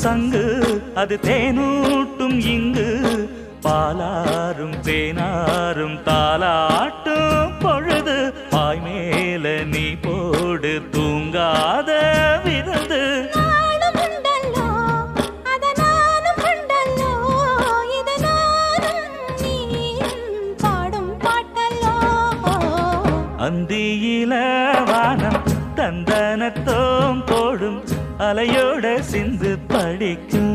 சங்கு அது தேனூட்டும் இங்கு பாலாரும் தேனாரும் தாலாட்டும் பொழுது பாய் மேல நீ போடு தூங்காத விருந்து அந்தியில வானம் தந்தனத்தோம் போடும் அலையோட சிந்து படிக்கும்